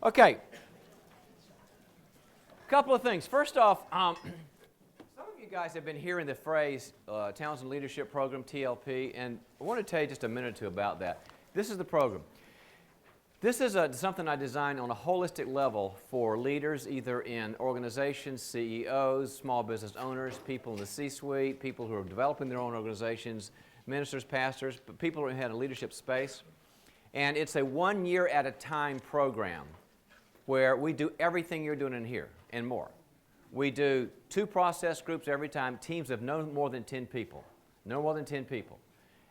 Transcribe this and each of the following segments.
Okay. A couple of things. First off, some of you guys have been hearing the phrase Townsend Leadership Program, TLP, and I want to tell you just a minute or two about that. This is the program. This is something I designed on a holistic level for leaders, either in organizations, CEOs, small business owners, people in the C-suite, people who are developing their own organizations, ministers, pastors, but people who have a leadership space. And it's a 1 year at a time program where we do everything you're doing in here and more. We do 2 process groups every time, teams of no more than 10 people. No more than 10 people.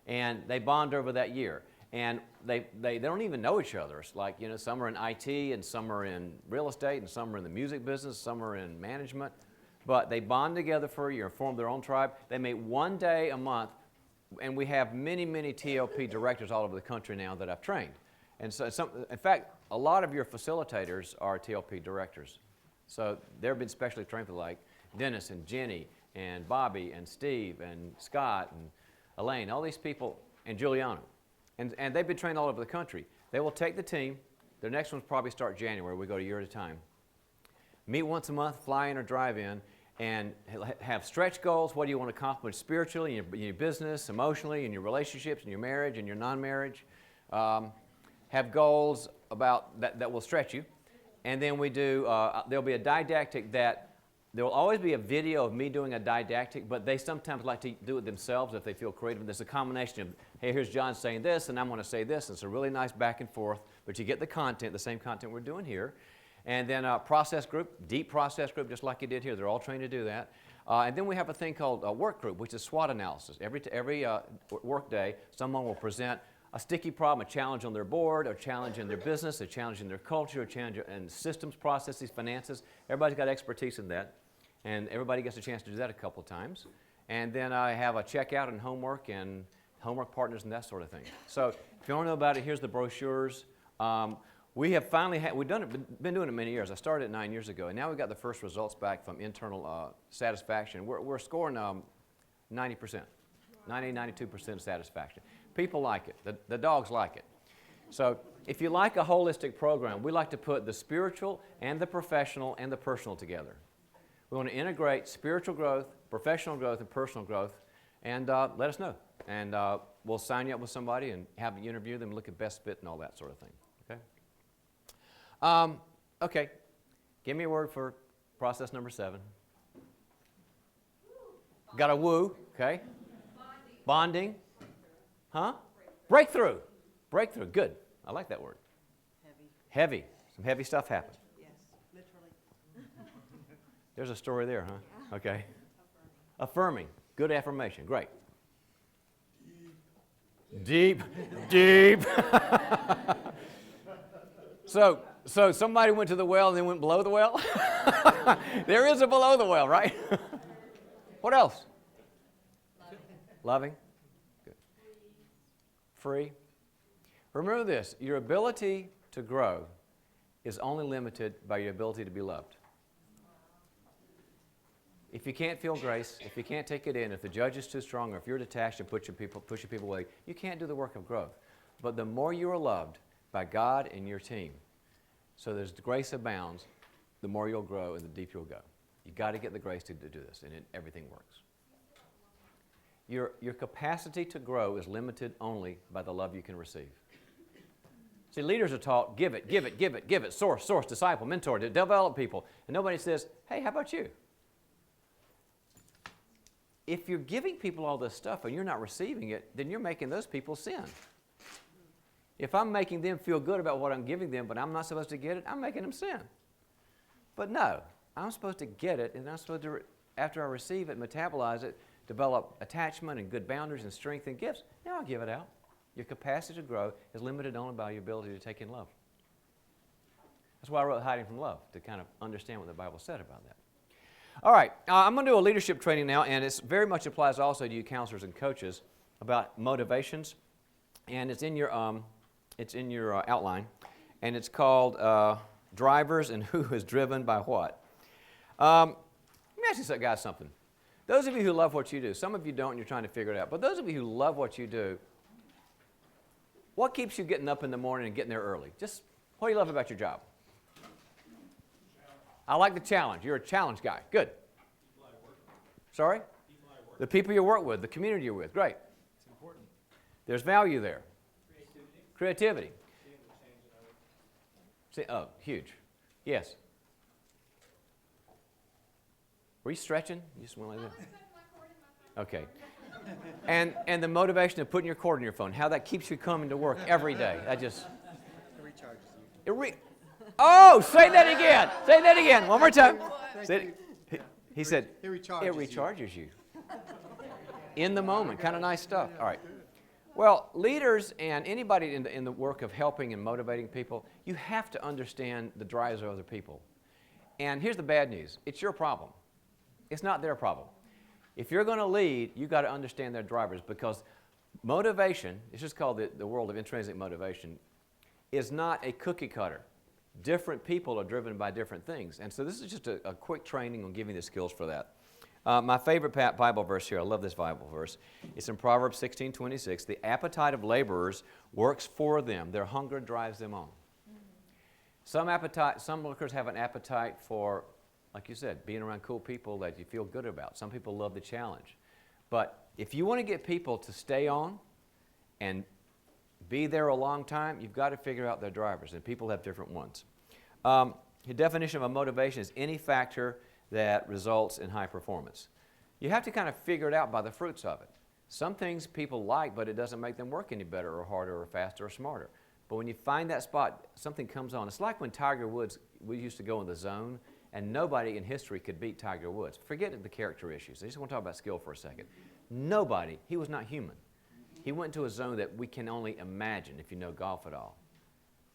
And they bond over that year. And they don't even know each other. It's like, some are in IT and some are in real estate and some are in the music business, some are in management. But they bond together for a year, form their own tribe. They meet 1 day a month, and we have many, many TLP directors all over the country now that I've trained. And so, in fact, a lot of your facilitators are TLP directors. So they've been specially trained for, like Dennis and Jenny and Bobby and Steve and Scott and Elaine, all these people, and Juliana. And they've been trained all over the country. They will take the team. Their next ones probably start January. We go a year at a time. Meet once a month, fly in or drive in, and have stretch goals. What do you want to accomplish spiritually, in your business, emotionally, in your relationships, in your marriage, in your non-marriage. Have goals about that will stretch you. And then we do, there'll be a didactic that, there will always be a video of me doing a didactic, but they sometimes like to do it themselves if they feel creative. There's a combination of, hey, here's John saying this, and I'm going to say this. And it's a really nice back and forth, but you get the content, the same content we're doing here. And then a process group, deep process group, just like you did here. They're all trained to do that. And then we have a thing called a work group, which is SWOT analysis. Every work day, someone will present a sticky problem, a challenge on their board, a challenge in their business, a challenge in their culture, a challenge in systems, processes, finances. Everybody's got expertise in that, and everybody gets a chance to do that a couple of times. And then I have a checkout and homework partners and that sort of thing. So if you want to know about it, here's the brochures. We have finally been doing it many years. I started it 9 years ago, and now we've got the first results back from internal satisfaction. We're scoring 90%, 92% satisfaction. People like it. The dogs like it. So if you like a holistic program, we like to put the spiritual and the professional and the personal together. We want to integrate spiritual growth, professional growth, and personal growth, and let us know. And we'll sign you up with somebody and have you interview them, look at best fit and all that sort of thing. Okay? Okay. Give me a word for process number 7. Got a woo, okay? Bonding. Huh? Breakthrough. Breakthrough. Good. I like that word. Heavy. Some heavy stuff happened. Yes, literally. There's a story there, huh? Okay. Affirming. Good affirmation. Great. Deep. Deep. So somebody went to the well and then went below the well? There is a below the well, right? What else? Loving. Good. Free. Remember this, your ability to grow is only limited by your ability to be loved. If you can't feel grace, if you can't take it in, if the judge is too strong, or if you're detached and pushing people away, you can't do the work of growth. But the more you are loved by God and your team, so there's grace abounds, the more you'll grow and the deeper you'll go. You've got to get the grace to do this, and everything works. Your capacity to grow is limited only by the love you can receive. See, leaders are taught, give it, source, disciple, mentor, to develop people. And nobody says, hey, how about you? If you're giving people all this stuff and you're not receiving it, then you're making those people sin. If I'm making them feel good about what I'm giving them, but I'm not supposed to get it, I'm making them sin. But no, I'm supposed to get it, and I'm supposed to, after I receive it, metabolize it, develop attachment and good boundaries and strength and gifts. Now I'll give it out. Your capacity to grow is limited only by your ability to take in love. That's why I wrote Hiding from Love, to kind of understand what the Bible said about that. All right, I'm going to do a leadership training now, and it very much applies also to you counselors and coaches about motivations. And it's in your outline, and it's called Drivers and Who is Driven by What. Let me ask you guys something. Those of you who love what you do, some of you don't and you're trying to figure it out, but those of you who love what you do, what keeps you getting up in the morning and getting there early? Just what do you love about your job? I like the challenge. You're a challenge guy. Good. Sorry? The people you work with, the community you're with. Great. It's important. There's value there. Creativity. See, oh, huge. Yes. Were you stretching? You just went like that? Okay. And the motivation of putting your cord in your phone, how that keeps you coming to work every day. That just... It recharges you. Oh, say that again. Say that again. One more time. He said, it recharges you. In the moment. Kind of nice stuff. All right. Well, leaders and anybody in the work of helping and motivating people, you have to understand the drives of other people. And here's the bad news. It's your problem. It's not their problem. If you're going to lead, you've got to understand their drivers, because motivation, it's just called the world of intrinsic motivation, is not a cookie cutter. Different people are driven by different things. And so this is just a quick training on giving the skills for that. My favorite Bible verse here, I love this Bible verse. It's in Proverbs 16:26. The appetite of laborers works for them. Their hunger drives them on. Some workers have an appetite for, like you said, being around cool people that you feel good about. Some people love the challenge. But if you want to get people to stay on and be there a long time, you've got to figure out their drivers, and people have different ones. The definition of a motivation is any factor that results in high performance. You have to kind of figure it out by the fruits of it. Some things people like, but it doesn't make them work any better or harder or faster or smarter. But when you find that spot, something comes on. It's like when Tiger Woods, we used to go in the zone, and nobody in history could beat Tiger Woods. Forget the character issues. I just want to talk about skill for a second. Nobody, he was not human. He went to a zone that we can only imagine if you know golf at all,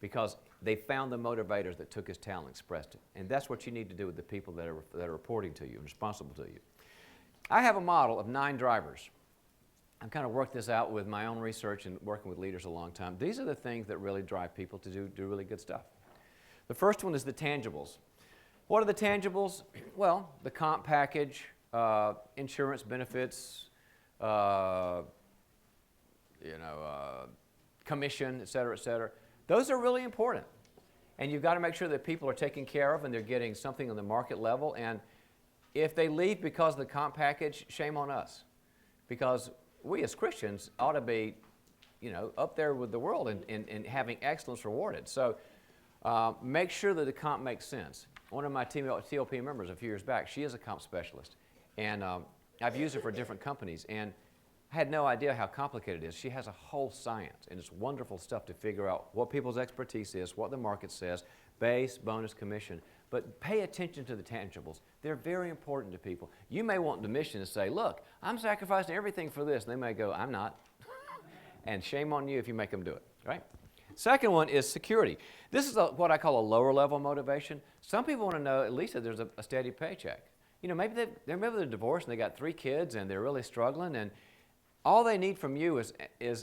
because they found the motivators that took his talent, expressed it. And that's what you need to do with the people that are reporting to you and responsible to you. I have a model of 9 drivers. I've kind of worked this out with my own research and working with leaders a long time. These are the things that really drive people to do really good stuff. The first one is the tangibles. What are the tangibles? Well, the comp package, insurance benefits, commission, et cetera, et cetera. Those are really important. And you've got to make sure that people are taken care of and they're getting something on the market level. And if they leave because of the comp package, shame on us. Because we as Christians ought to be, up there with the world and having excellence rewarded. So make sure that the comp makes sense. One of my TLP members a few years back, she is a comp specialist. And I've used her for different companies. And I had no idea how complicated it is. She has a whole science, and it's wonderful stuff to figure out what people's expertise is, what the market says, base, bonus, commission. But pay attention to the tangibles. They're very important to people. You may want the mission to say, look, I'm sacrificing everything for this. And they may go, I'm not. And shame on you if you make them do it, right? Second one is security. This is what I call a lower level motivation. Some people want to know at least that there's a steady paycheck. Maybe they're divorced and they got 3 kids and they're really struggling, and all they need from you is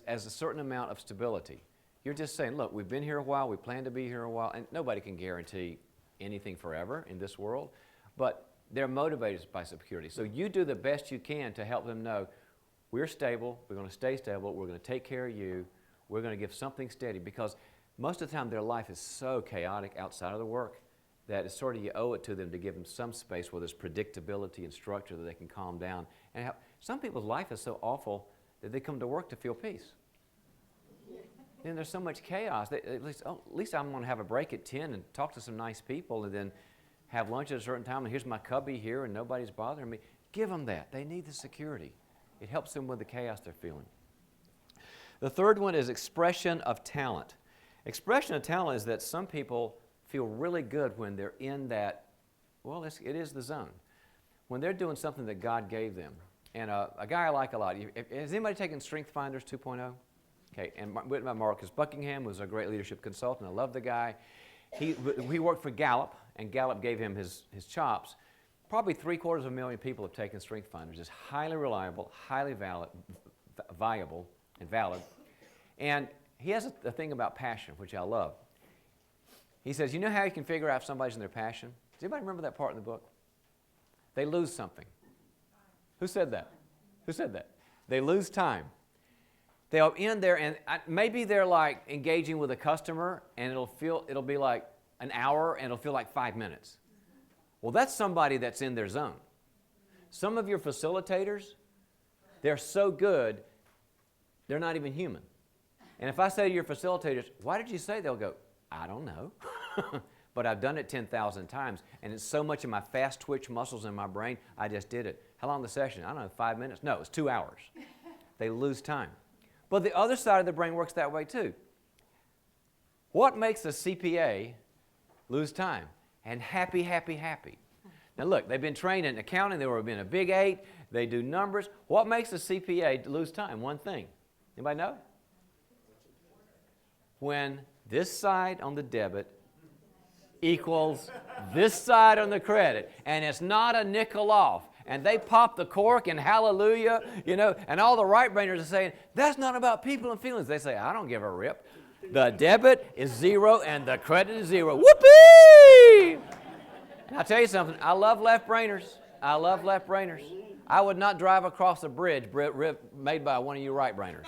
a certain amount of stability. You're just saying, look, we've been here a while, we plan to be here a while, and nobody can guarantee anything forever in this world, but they're motivated by security. So you do the best you can to help them know, we're stable, we're going to stay stable, we're going to take care of you, we're going to give something steady, because most of the time their life is so chaotic outside of the work that it's sort of you owe it to them to give them some space where there's predictability and structure that they can calm down. And some people's life is so awful that they come to work to feel peace. Then there's so much chaos. At least I'm going to have a break at 10 and talk to some nice people and then have lunch at a certain time, and here's my cubby here and nobody's bothering me. Give them that. They need the security. It helps them with the chaos they're feeling. The third one is expression of talent. Expression of talent is that some people feel really good when they're in that, it is the zone. When they're doing something that God gave them. And a guy I like a lot, has anybody taken Strength Finders 2.0? Okay, and written by Marcus Buckingham, was a great leadership consultant. I love the guy. He worked for Gallup, and Gallup gave him his chops. Probably 750,000 people have taken Strength Finders. It's highly reliable, highly viable, and valid. And he has a thing about passion, which I love. He says, you know how you can figure out if somebody's in their passion? Does anybody remember that part in the book? They lose something. Who said that? Who said that? They lose time. They'll in there, and maybe they're like engaging with a customer, and it'll be like an hour, and it'll feel like 5 minutes. Well, that's somebody that's in their zone. Some of your facilitators, they're so good, they're not even human. And if I say to your facilitators, why did you say? They'll go, I don't know. But I've done it 10,000 times, and it's so much of my fast twitch muscles in my brain, I just did it. How long the session? I don't know, 5 minutes? No, it's 2 hours. They lose time. But the other side of the brain works that way too. What makes a CPA lose time? And happy, happy, happy. Now look, they've been trained in accounting, they were in a big 8, they do numbers. What makes a CPA lose time? One thing. Anybody know? When this side on the debit equals this side on the credit, and it's not a nickel off, and they pop the cork and hallelujah, and all the right-brainers are saying, that's not about people and feelings. They say, I don't give a rip. The debit is 0 and the credit is 0. Whoopee! And I'll tell you something, I love left-brainers. I love left-brainers. I would not drive across a bridge made by one of you right-brainers.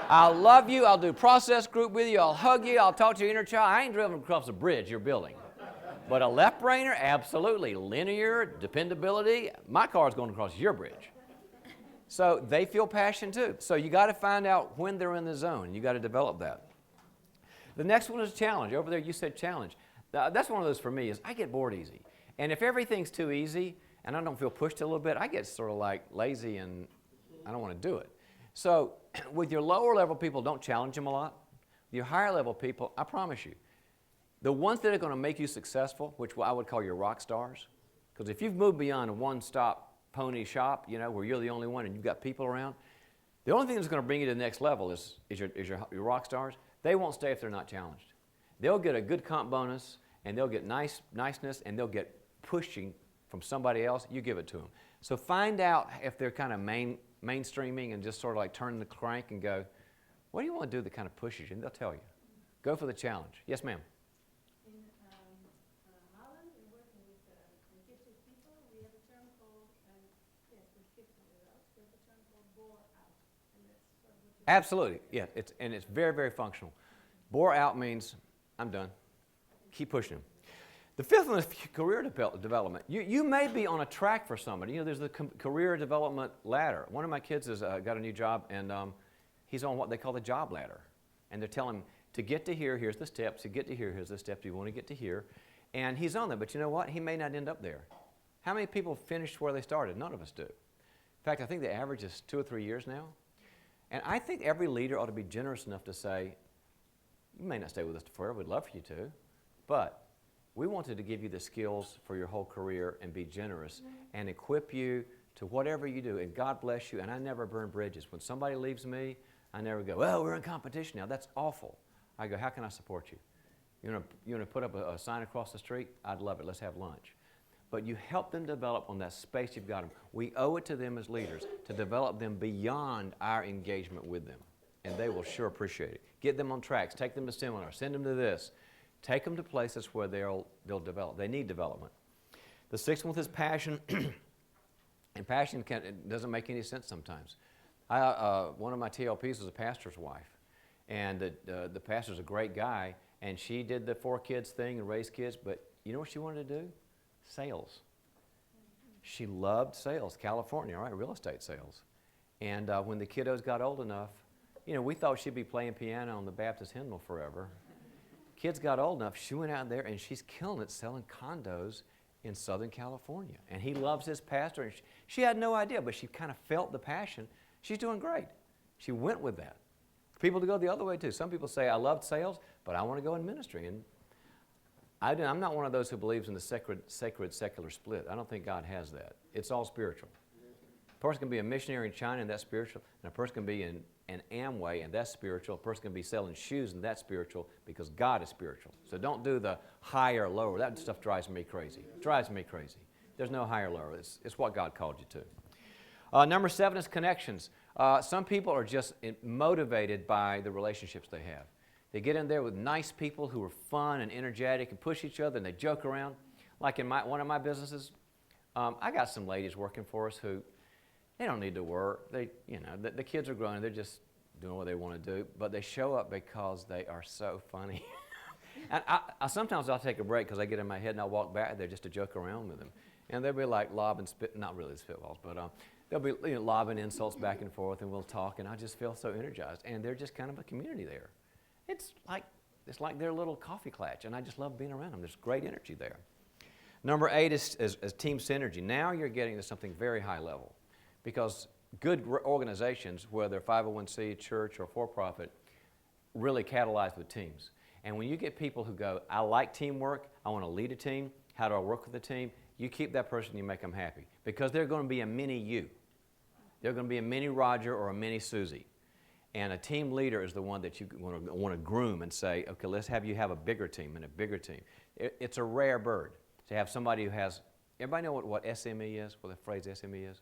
I'll love you, I'll do process group with you, I'll hug you, I'll talk to your inner child. I ain't driven across a bridge you're building. But a left-brainer, absolutely. Linear, dependability, my car's going across your bridge. So they feel passion too. So you got to find out when they're in the zone. You got to develop that. The next one is challenge. Over there you said challenge. That's one of those for me is I get bored easy. And if everything's too easy and I don't feel pushed a little bit, I get sort of like lazy and I don't want to do it. So with your lower level people, don't challenge them a lot. With your higher level people, I promise you, the ones that are going to make you successful, which I would call your rock stars, because if you've moved beyond a one-stop pony shop, where you're the only one and you've got people around, the only thing that's going to bring you to the next level is your rock stars. They won't stay if they're not challenged. They'll get a good comp bonus, and they'll get niceness, and they'll get pushing from somebody else. You give it to them. So find out if they're kind of mainstreaming and just sort of like turning the crank and go, what do you want to do that kind of pushes you? And they'll tell you. Go for the challenge. Yes, ma'am. In Holland, we're working with gifted people. We have a term called, yes, with gifted adults, we have a term called bore out. And that's sort of what you Absolutely. Yeah, it's very, very functional. Bore out means I'm done. Keep pushing them. The fifth one is career development. You may be on a track for somebody. There's the career development ladder. One of my kids has got a new job, and he's on what they call the job ladder. And they're telling him, to get to here, here's the steps. To get to here, here's the steps. You want to get to here. And he's on there, but you know what? He may not end up there. How many people finished where they started? None of us do. In fact, I think the average is 2 or 3 years now. And I think every leader ought to be generous enough to say, you may not stay with us forever. We'd love for you to. But we wanted to give you the skills for your whole career and be generous and equip you to whatever you do. And God bless you. And I never burn bridges. When somebody leaves me, I never go, well, we're in competition now. That's awful. I go, how can I support you? You want to put up a sign across the street? I'd love it. Let's have lunch. But you help them develop on that space you've got them. We owe it to them as leaders to develop them beyond our engagement with them. And they will sure appreciate it. Get them on tracks. Take them to seminars. Send them to this. Take them to places where they'll develop. They need development. The sixth one is passion. And passion doesn't make any sense sometimes. One of my TLPs was a pastor's wife. And the pastor's a great guy. And she did the 4 kids thing and raised kids. But you know what she wanted to do? Sales. She loved sales. California, all right, real estate sales. And when the kiddos got old enough, we thought she'd be playing piano on the Baptist hymnal forever. Kids got old enough, she went out there and she's killing it selling condos in Southern California. And he loves his pastor. And she had no idea, but she kind of felt the passion. She's doing great. She went with that. People to go the other way too. Some people say, I loved sales, but I want to go in ministry. And I'm not one of those who believes in the sacred secular split. I don't think God has that. It's all spiritual. A person can be a missionary in China and that's spiritual, and a person can be in an Amway and that's spiritual. A person can be selling shoes and that's spiritual because God is spiritual. So don't do the higher, lower. That stuff drives me crazy. It drives me crazy. There's no higher, lower. It's what God called you to. Number 7 is connections. Some people are just motivated by the relationships they have. They get in there with nice people who are fun and energetic and push each other and they joke around. Like in one of my businesses, I got some ladies working for us who they don't need to work. The kids are growing. They're just doing what they want to do. But they show up because they are so funny. And sometimes I'll take a break because I get in my head and I'll walk back there just to joke around with them. And they'll be like lobbing not really spitballs, but they'll be lobbing insults back and forth, and we'll talk, and I just feel so energized. And they're just kind of a community there. It's like their little coffee klatch, and I just love being around them. There's great energy there. Number 8 is team synergy. Now you're getting to something very high level, because good organizations, whether 501c, church, or for-profit, really catalyze with teams. And when you get people who go, I like teamwork, I want to lead a team, how do I work with a team? You keep that person, you make them happy, because they're going to be a mini you. They're going to be a mini Roger or a mini Susie. And a team leader is the one that you want to groom and say, okay, let's have you have a bigger team and a bigger team. It's a rare bird to have somebody who has, everybody know what SME is, what the phrase SME is?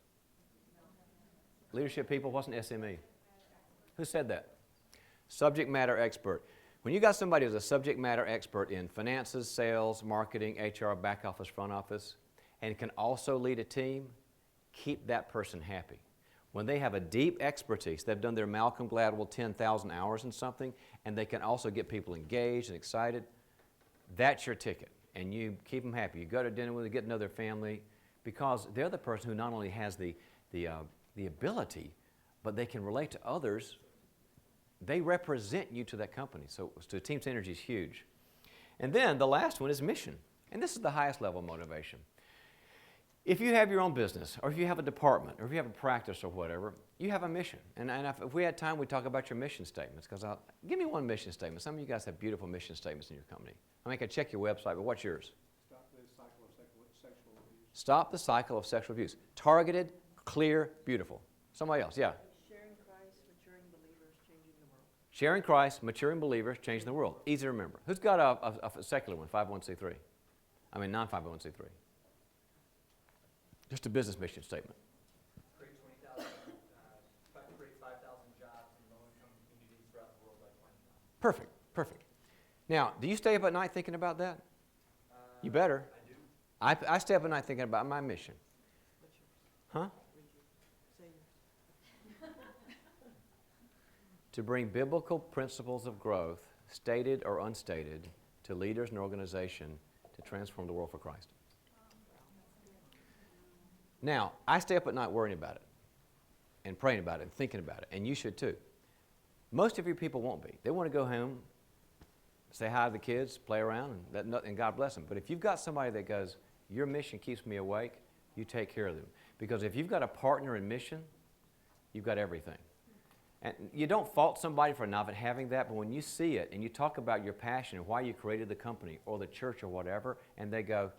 Leadership people, what's an SME? Who said that? Subject matter expert. When you got somebody who's a subject matter expert in finances, sales, marketing, HR, back office, front office, and can also lead a team, keep that person happy. When they have a deep expertise, they've done their Malcolm Gladwell 10,000 hours in something, and they can also get people engaged and excited, that's your ticket. And you keep them happy. You go to dinner with them, get to know their family, because they're the person who not only has the ability, but they can relate to others. They represent you to that company. So team synergy is huge. And then the last one is mission. And this is the highest level of motivation. If you have your own business, or if you have a department, or if you have a practice or whatever, you have a mission. And if we had time, we'd talk about your mission statements. Because give me one mission statement. Some of you guys have beautiful mission statements in your company. I mean, I can check your website, but what's yours? Stop the cycle of sexual abuse. Stop the cycle of sexual abuse. Targeted, clear, beautiful. Somebody else, yeah. Sharing Christ, maturing believers, changing the world. Sharing Christ, maturing believers, changing the world. Easy to remember. Who's got a secular one, 501c3? I mean, non-501c3. Just a business mission statement. Create 20,000, create 5,000 jobs in low-income communities throughout the world by 20,000. Perfect, perfect. Now, do you stay up at night thinking about that? You better. I do. I stay up at night thinking about my mission. What's yours? Huh? Say yours. To bring biblical principles of growth, stated or unstated, to leaders and organization to transform the world for Christ. Now, I stay up at night worrying about it and praying about it and thinking about it, and you should too. Most of your people won't be. They want to go home, say hi to the kids, play around, and God bless them. But if you've got somebody that goes, your mission keeps me awake, you take care of them. Because if you've got a partner in mission, you've got everything. And you don't fault somebody for not having that, but when you see it and you talk about your passion and why you created the company or the church or whatever, and they go,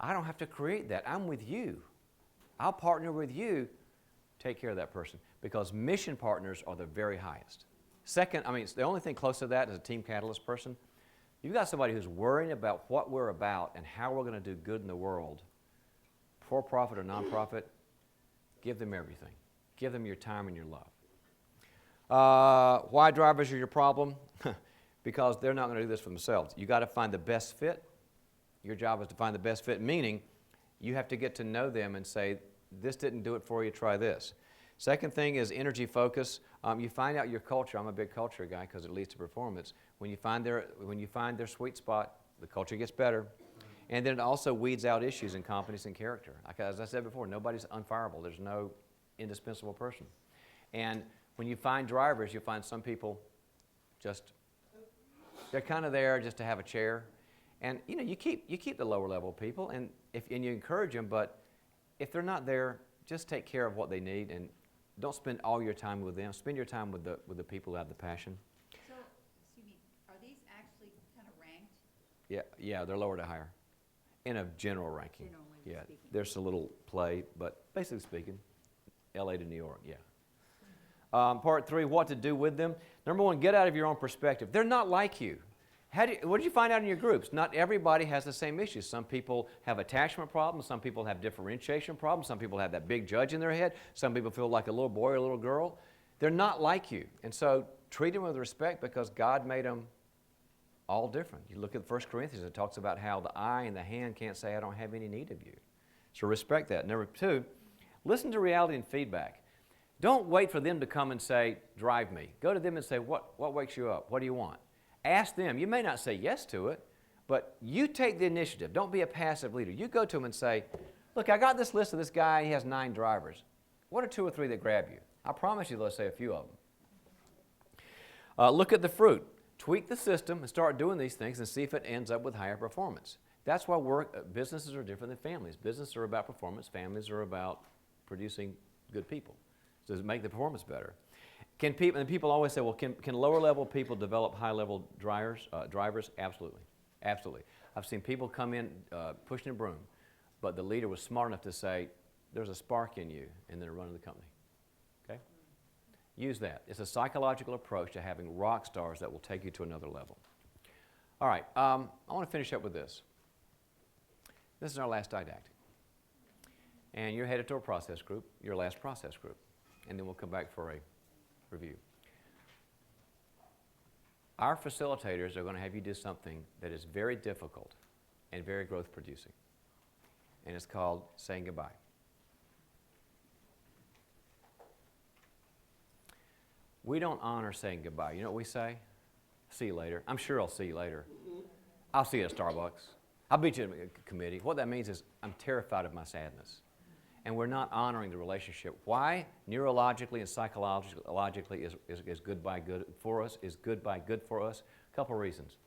I don't have to create that. I'm with you. I'll partner with you. Take care of that person, because mission partners are the very highest. Second, the only thing close to that is a team catalyst person. You've got somebody who's worrying about what we're about and how we're going to do good in the world, for-profit or non-profit. Give them everything. Give them your time and your love. Why drivers are your problem? Because they're not going to do this for themselves. You got to find the best fit. Your job is to find the best fit, meaning you have to get to know them and say, this didn't do it for you, try this. Second thing is energy focus. You find out your culture. I'm a big culture guy because it leads to performance. When you find their sweet spot, the culture gets better. And then it also weeds out issues in competence and character. As I said before, nobody's unfireable. There's no indispensable person. And when you find drivers, you find some people they're kind of there just to have a chair. And you keep the lower level people, and you encourage them. But if they're not there, just take care of what they need, and don't spend all your time with them. Spend your time with the people who have the passion. So, excuse me, are these actually kind of ranked? Yeah, they're lower to higher, in a general ranking. Generally Yeah, speaking. there's a little play, but basically speaking, L.A. to New York. Yeah. Part 3, what to do with them. Number 1, get out of your own perspective. They're not like you. What did you find out in your groups? Not everybody has the same issues. Some people have attachment problems. Some people have differentiation problems. Some people have that big judge in their head. Some people feel like a little boy or a little girl. They're not like you. And so treat them with respect, because God made them all different. You look at 1 Corinthians, it talks about how the eye and the hand can't say, I don't have any need of you. So respect that. Number 2, listen to reality and feedback. Don't wait for them to come and say, drive me. Go to them and say, what wakes you up? What do you want? Ask them. You may not say yes to it, but you take the initiative. Don't be a passive leader. You go to them and say, look, I got this list of this guy. He has 9 drivers. What are 2 or 3 that grab you? I promise you they'll say a few of them. Look at the fruit. Tweak the system and start doing these things and see if it ends up with higher performance. That's why businesses are different than families. Businesses are about performance. Families are about producing good people. So to make the performance better. And people always say, well, can lower-level people develop high-level drivers? Absolutely. Absolutely. I've seen people come in pushing a broom, but the leader was smart enough to say, there's a spark in you, and then running the company. Okay? Use that. It's a psychological approach to having rock stars that will take you to another level. All right. I want to finish up with this. This is our last didactic. And you're headed to a process group, your last process group. And then we'll come back for a review. Our facilitators are going to have you do something that is very difficult and very growth producing. And it's called saying goodbye. We don't honor saying goodbye. You know what we say? See you later. I'm sure I'll see you later. I'll see you at Starbucks. I'll beat you at a committee. What that means is I'm terrified of my sadness. And we're not honoring the relationship. Why? Neurologically and psychologically is goodbye good for us, is goodbye good for us? A couple of reasons.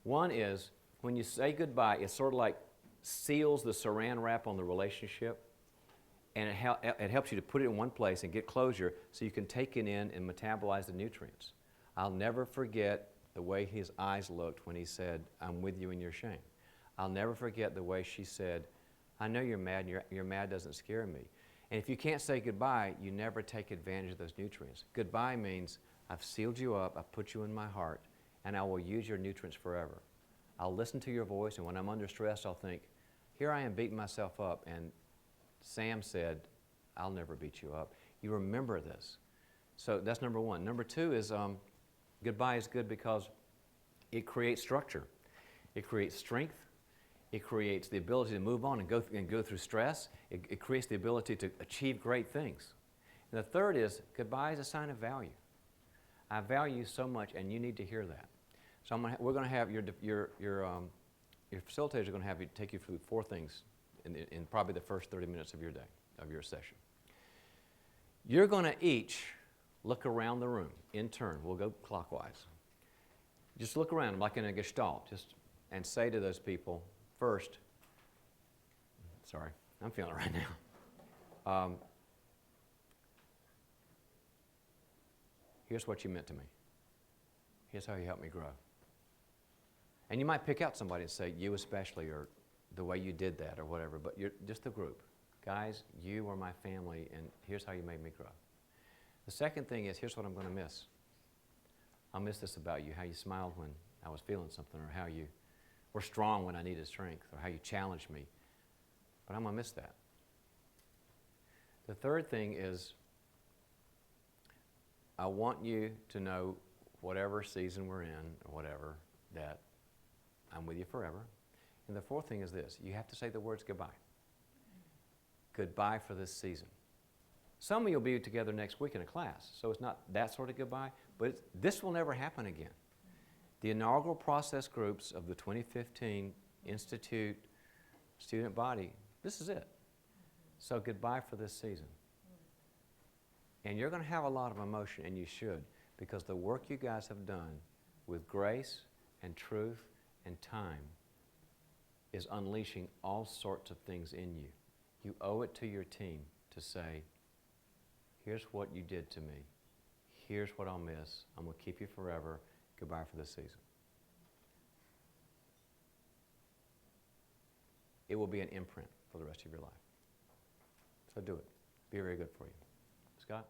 One is when you say goodbye, it sort of like seals the saran wrap on the relationship, and it helps you to put it in one place and get closure so you can take it in and metabolize the nutrients. I'll never forget the way his eyes looked when he said, I'm with you in your shame. I'll never forget the way she said, I know you're mad, and your mad doesn't scare me. And if you can't say goodbye, you never take advantage of those nutrients. Goodbye means I've sealed you up, I've put you in my heart, and I will use your nutrients forever. I'll listen to your voice, and when I'm under stress, I'll think, here I am beating myself up, and Sam said, I'll never beat you up. You remember this. So that's number one. Number two is goodbye is good because it creates structure. It creates strength. It creates the ability to move on and go through stress. It creates the ability to achieve great things. And the third is goodbye is a sign of value. I value you so much, and you need to hear that. So we're going to have your facilitators are going to have you take you through 4 things in probably the first 30 minutes of your day, of your session. You're going to each look around the room in turn. We'll go clockwise. Just look around like in a gestalt, and say to those people, first, sorry, I'm feeling it right now. Here's what you meant to me. Here's how you helped me grow. And you might pick out somebody and say, you especially, or the way you did that, or whatever, but you're just the group. Guys, you are my family, and here's how you made me grow. The second thing is, here's what I'm going to miss. I'll miss this about you, how you smiled when I was feeling something, or how you were strong when I needed strength, or how you challenged me. But I'm going to miss that. The third thing is, I want you to know, whatever season we're in, or whatever, that I'm with you forever. And the fourth thing is this. You have to say the words goodbye. Goodbye for this season. Some of you will be together next week in a class, so it's not that sort of goodbye, but this will never happen again. The inaugural process groups of the 2015 Institute student body, this is it. So goodbye for this season. And you're going to have a lot of emotion, and you should, because the work you guys have done with grace and truth and time is unleashing all sorts of things in you. You owe it to your team to say, here's what you did to me. Here's what I'll miss. I'm going to keep you forever. Goodbye for this season. It will be an imprint for the rest of your life. So do it. Be very good for you. Scott?